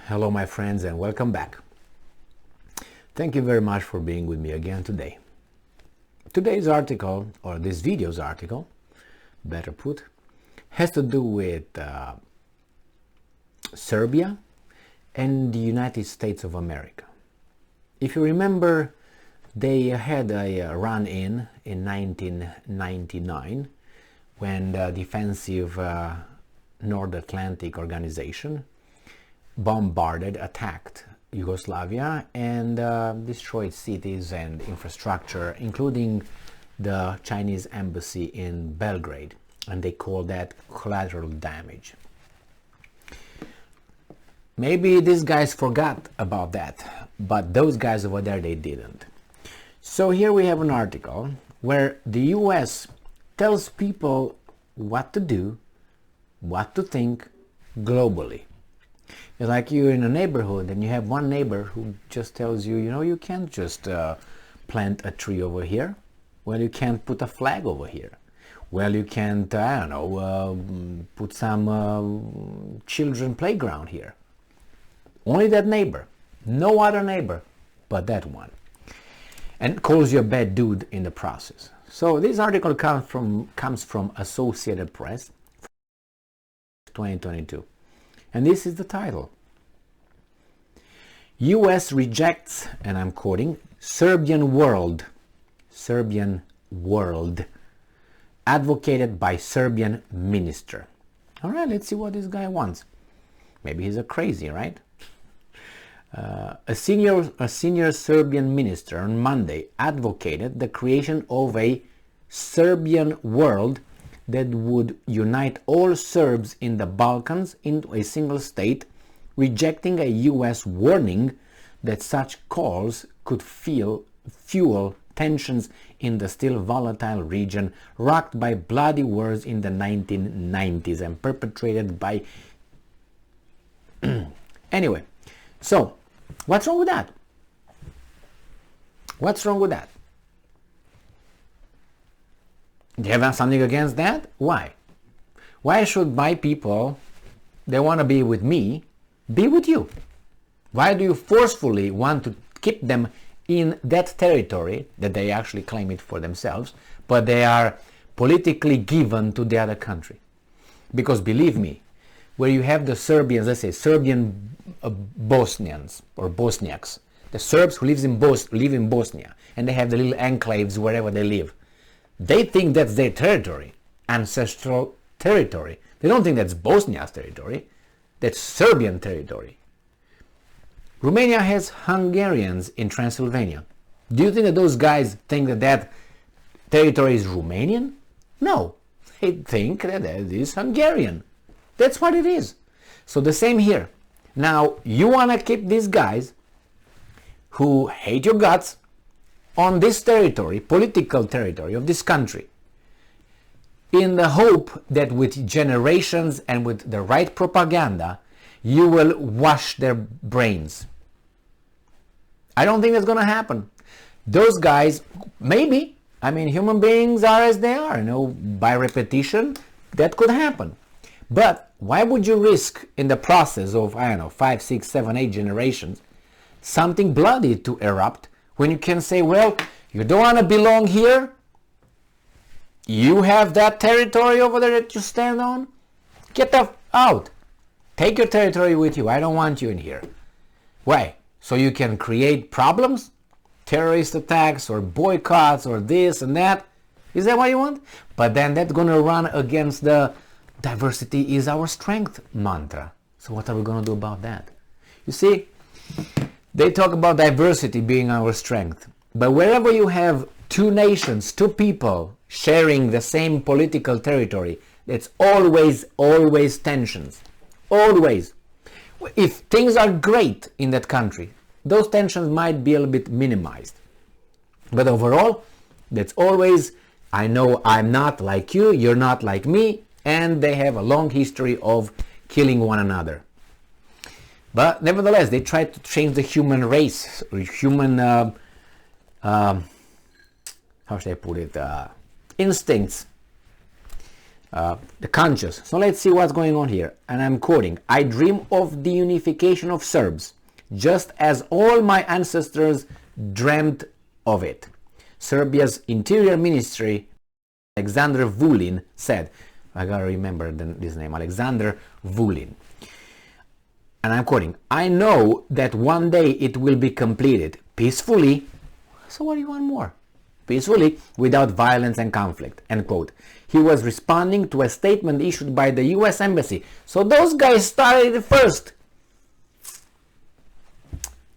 Hello my friends and welcome back. Thank you very much for being with me again today. Today's article, or this video's article, better put, has to do with Serbia and the United States of America. If you remember, they had a run-in 1999 when the defensive North Atlantic Organization bombarded, attacked Yugoslavia and destroyed cities and infrastructure, including the Chinese embassy in Belgrade, and they call that collateral damage. Maybe these guys forgot about that, but those guys over there, they didn't. So here we have an article where the US tells people what to do, what to think globally. It's like you're in a neighborhood and you have one neighbor who just tells you, you can't just plant a tree over here. Well, you can't put a flag over here. Well, you can't, I don't know, put some children playground here. Only that neighbor, no other neighbor but that one. And calls you a bad dude in the process. So this article comes from Associated Press, 2022. And this is the title. US rejects, and I'm quoting, Serbian World, advocated by Serbian minister. All right, let's see what this guy wants. Maybe he's a crazy, right? A senior Serbian minister on Monday advocated the creation of a Serbian world that would unite all Serbs in the Balkans into a single state, rejecting a US warning that such calls could fuel tensions in the still volatile region, rocked by bloody wars in the 1990s and perpetrated by... Anyway, so what's wrong with that? What's wrong with that? Do you have something against that? Why? Why should my people, they want to be with me, be with you? Why do you forcefully want to keep them in that territory that they actually claim it for themselves, but they are politically given to the other country? Because believe me, where you have the Serbians, let's say Serbian Bosnians or Bosniaks, the Serbs who live in Bosnia, and they have the little enclaves wherever they live. They think that's their territory, ancestral territory. They don't think that's Bosnia's territory. That's Serbian territory. Romania has Hungarians in Transylvania. Do you think that those guys think that that territory is Romanian? No. They think that it is Hungarian. That's what it is. So the same here. Now, you want to keep these guys who hate your guts on this territory, political territory of this country, in the hope that with generations and with the right propaganda, you will wash their brains. I don't think that's going to happen. Those guys, maybe, human beings are as they are, by repetition, that could happen. But why would you risk in the process of, 5, 6, 7, 8 generations, something bloody to erupt, when you can say, well, you don't want to belong here? You have that territory over there that you stand on? Get out. Take your territory with you. I don't want you in here. Why? So you can create problems? Terrorist attacks or boycotts or this and that? Is that what you want? But then that's going to run against the diversity is our strength mantra. So what are we going to do about that? You see, they talk about diversity being our strength. But wherever you have two nations, two people sharing the same political territory, it's always tensions. Always. If things are great in that country, those tensions might be a little bit minimized. But overall, that's always, I know I'm not like you, you're not like me, and they have a long history of killing one another. But nevertheless, they try to change the human race, or human, how should I put it, instincts the conscious. So let's see what's going on here. And I'm quoting, "I dream of the unification of Serbs, just as all my ancestors dreamt of it." Serbia's Interior Ministry, Alexander Vulin, said, I gotta remember this name, Alexander Vulin. And I'm quoting, "I know that one day it will be completed peacefully." So what do you want more? "Peacefully, without violence and conflict," end quote. He was responding to a statement issued by the US Embassy. So those guys started it first.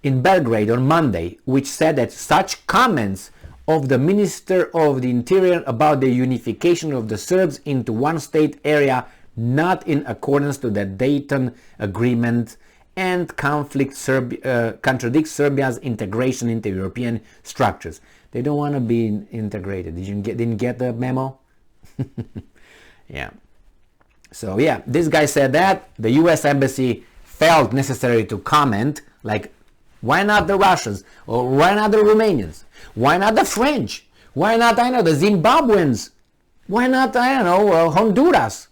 In Belgrade on Monday, which said that such comments of the Minister of the Interior about the unification of the Serbs into one state area not in accordance to the Dayton Agreement and contradict Serbia's integration into European structures. They don't want to be integrated. Didn't get the memo? Yeah. So yeah, this guy said that. The US Embassy felt necessary to comment, like, why not the Russians? Or why not the Romanians? Why not the French? Why not, I know, the Zimbabweans? Why not, I don't know, Honduras?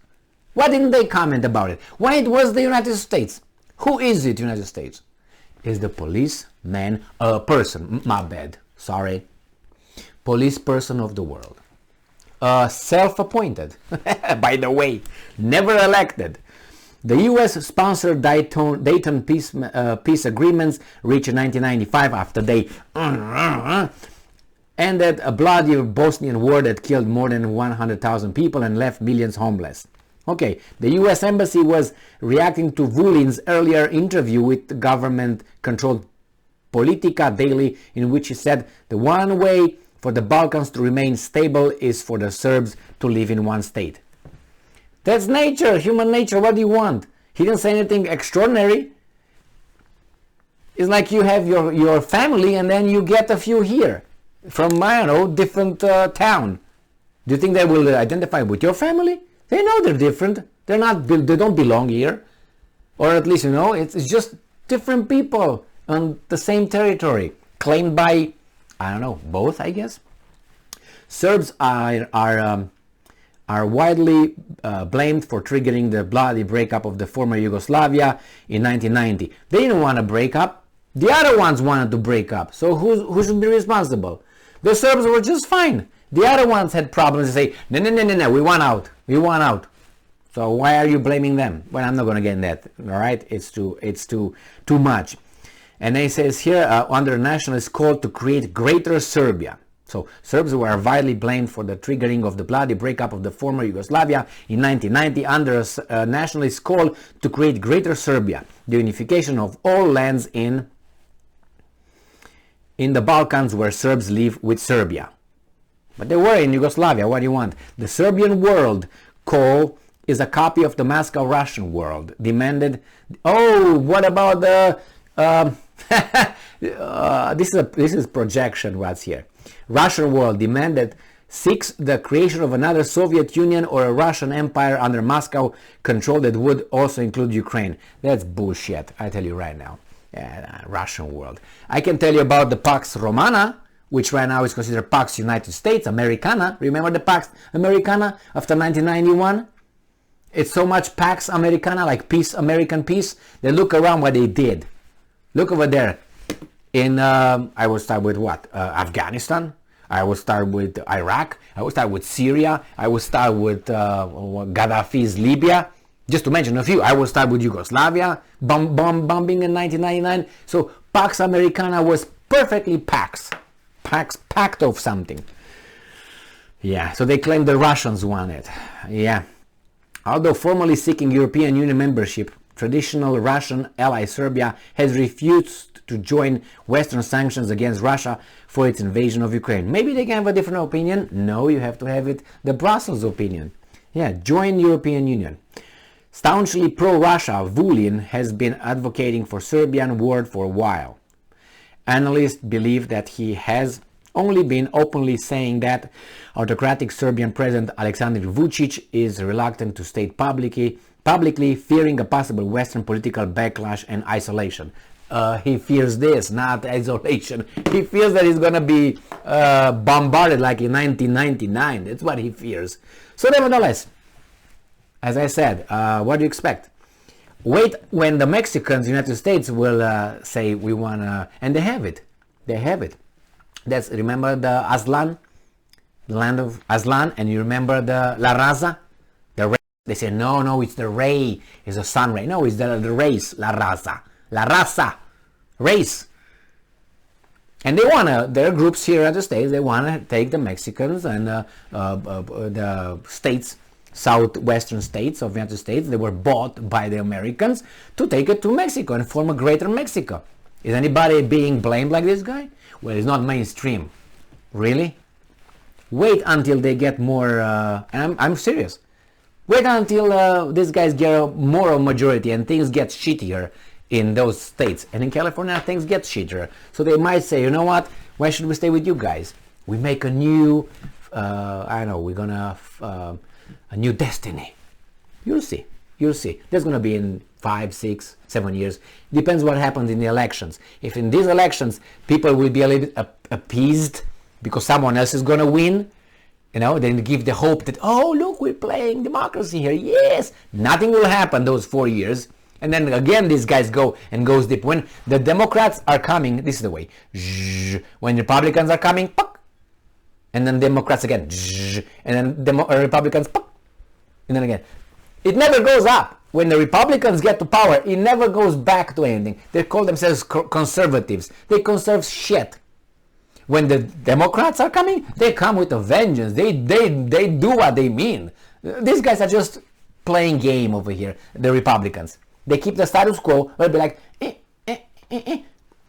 Why didn't they comment about it? Why it was the United States? Who is it, United States? Is the policeman a person? My bad, sorry. Police person of the world. Self-appointed, by the way, never elected. The US-sponsored Dayton peace agreements reached in 1995 after they ended a bloody Bosnian war that killed more than 100,000 people and left millions homeless. Okay, the US Embassy was reacting to Vulin's earlier interview with the government-controlled Politika Daily, in which he said the one way for the Balkans to remain stable is for the Serbs to live in one state. That's nature, human nature. What do you want? He didn't say anything extraordinary. It's like you have your family and then you get a few here from, I don't know, different town. Do you think they will identify with your family? They know they're different. They don't belong here. Or at least, you know, it's just different people on the same territory, claimed by, I don't know, both, I guess. Serbs are widely blamed for triggering the bloody breakup of the former Yugoslavia in 1990. They didn't want to break up. The other ones wanted to break up. So who should be responsible? The Serbs were just fine. The other ones had problems. They say, no, we want out. We want out. So why are you blaming them? Well, I'm not going to get in that. All right, it's too much. And he says here, under nationalist call to create greater Serbia. So Serbs were widely blamed for the triggering of the bloody breakup of the former Yugoslavia in 1990 under a nationalist call to create greater Serbia, the unification of all lands in the Balkans where Serbs live with Serbia. But they were in Yugoslavia. What do you want? The Serbian World call is a copy of the Moscow Russian World. Demanded. Oh, what about the? This is projection. What's here? Russian World demanded seeks the creation of another Soviet Union or a Russian Empire under Moscow control that would also include Ukraine. That's bullshit. I tell you right now. Russian World. I can tell you about the Pax Romana, which right now is considered Pax United States Americana. Remember the Pax Americana after 1991? It's so much Pax Americana, like peace, American peace. Then look around what they did. Look over there. I will start with what? Afghanistan. I will start with Iraq. I will start with Syria. I will start with Gaddafi's Libya. Just to mention a few. I will start with Yugoslavia, bombing in 1999. So Pax Americana was perfectly packed of something. Yeah, so they claim the Russians won it. Yeah. Although formally seeking European Union membership, traditional Russian ally Serbia has refused to join Western sanctions against Russia for its invasion of Ukraine. Maybe they can have a different opinion. No, you have to have it the Brussels opinion. Yeah, join European Union. Staunchly pro-Russia, Vulin has been advocating for Serbian World for a while. Analysts believe that he has only been openly saying that autocratic Serbian President Aleksandar Vučić is reluctant to state publicly, fearing a possible Western political backlash and isolation. He fears this, not isolation. He fears that he's going to be bombarded like in 1999. That's what he fears. So nevertheless, as I said, what do you expect? Wait when the Mexicans, United States will say we want to, and they have it. They have it. Remember the Aztlan, the land of Aztlan, and you remember the La Raza, the race. They say no, it's the ray, it's the sun ray. No, it's the race, La Raza, race. And they wanna. There are groups here at the States. They wanna take the Mexicans and the states, southwestern states of the United States. They were bought by the Americans to take it to Mexico and form a greater Mexico. Is anybody being blamed like this guy? Well, it's not mainstream. Really? Wait until they get more. And I'm serious. Wait until these guys get a moral majority and things get shittier in those states. And in California, things get shittier. So they might say, you know what? Why should we stay with you guys? We make a new, I don't know, we're gonna, a new destiny. You'll see. You'll see. There's gonna be in 5, 6, 7 years. Depends what happens in the elections. If in these elections, people will be a little bit appeased because someone else is gonna win, then give the hope that, oh, look, we're playing democracy here. Yes, nothing will happen those 4 years. And then again, these guys goes deep. When the Democrats are coming, this is the way. When Republicans are coming, and then Democrats again, and then Republicans, and then again. It never goes up. When the Republicans get to power, it never goes back to anything. They call themselves conservatives. They conserve shit. When the Democrats are coming, they come with a vengeance. They do what they mean. These guys are just playing game over here, the Republicans. They keep the status quo. They'll be like,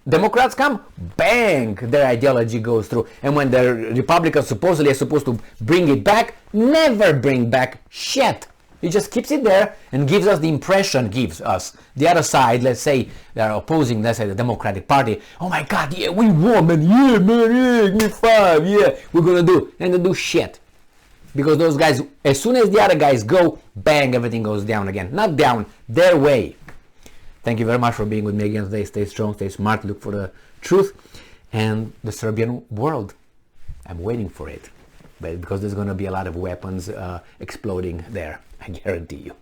Democrats come, bang, their ideology goes through. And when the Republicans supposedly are supposed to bring it back, never bring back shit. He just keeps it there and gives us the impression, the other side, let's say they're opposing, let's say the Democratic Party, oh my God, yeah, we won, man, yeah, man, yeah, 5, yeah, we're gonna do, and they do shit. Because those guys, as soon as the other guys go, bang, everything goes down again. Not down, their way. Thank you very much for being with me again today. Stay strong, stay smart, look for the truth. And the Serbian world, I'm waiting for it. But because there's going to be a lot of weapons exploding there, I guarantee you.